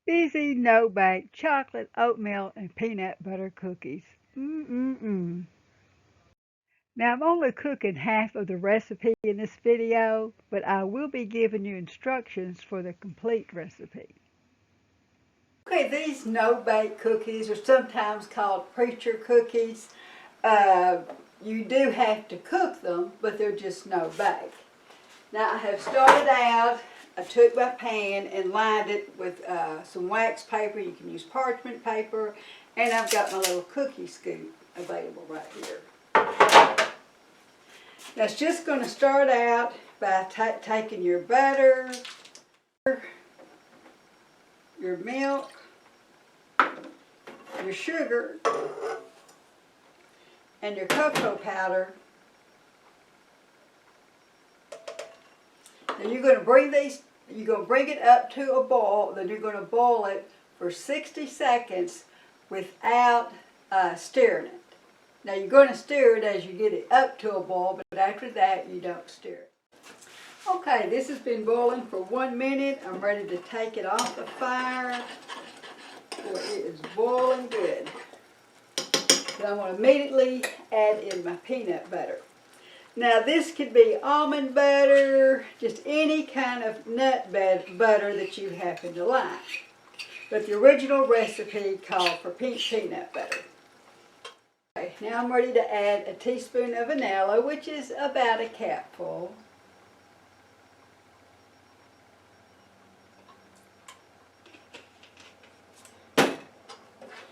Easy, no-bake, chocolate, oatmeal, and peanut butter cookies. Mm-mm-mm. Now I'm only cooking half of the recipe in this video, but I will be giving you instructions for the complete recipe. Okay, these no-bake cookies are sometimes called preacher cookies. You do have to cook them, but they're just no-bake. Now I have started out, I took my pan and lined it with some wax paper. You can use parchment paper, and I've got my little cookie scoop available right here. Now it's just going to start out by taking your butter, your milk, your sugar, and your cocoa powder. Now you're going to bring it up to a boil, then you're going to boil it for 60 seconds without stirring it. Now you're going to stir it as you get it up to a boil, but after that you don't stir it. Okay, this has been boiling for 1 minute. I'm ready to take it off the fire. Boy, it is boiling good. Then I'm going to immediately add in my peanut butter. Now this could be almond butter, just any kind of nut butter that you happen to like. But the original recipe called for peanut butter. Okay, now I'm ready to add a teaspoon of vanilla, which is about a cupful.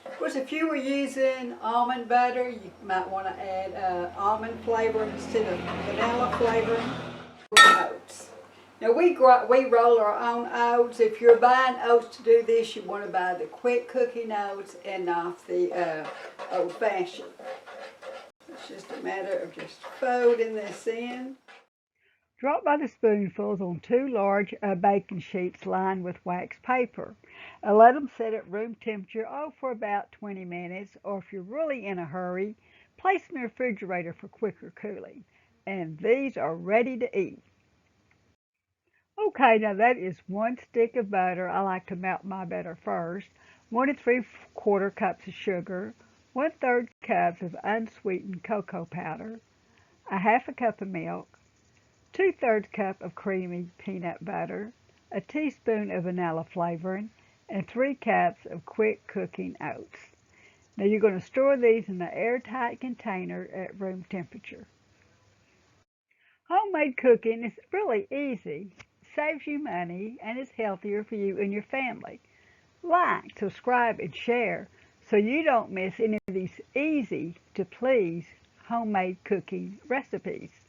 Of course, if you were using almond butter, you might want to add almond flavor instead of vanilla flavoring. Oats. Now we roll our own oats. If you're buying oats to do this, you want to buy the quick cooking oats and not the old-fashioned. It's just a matter of just folding this in. Drop by the spoonfuls on 2 large baking sheets lined with wax paper. Let them sit at room temperature for about 20 minutes, or if you're really in a hurry, place them in the refrigerator for quicker cooling. And these are ready to eat. Okay, now that is 1 stick of butter. I like to melt my butter first. 1 3/4 cups of sugar, 1/3 cups of unsweetened cocoa powder, a 1/2 cup of milk, 2/3 cup of creamy peanut butter, a teaspoon of vanilla flavoring, and 3 cups of quick cooking oats. Now you're going to store these in an airtight container at room temperature. Homemade cooking is really easy, saves you money, and is healthier for you and your family. Like, subscribe, and share so you don't miss any of these easy to please homemade cooking recipes.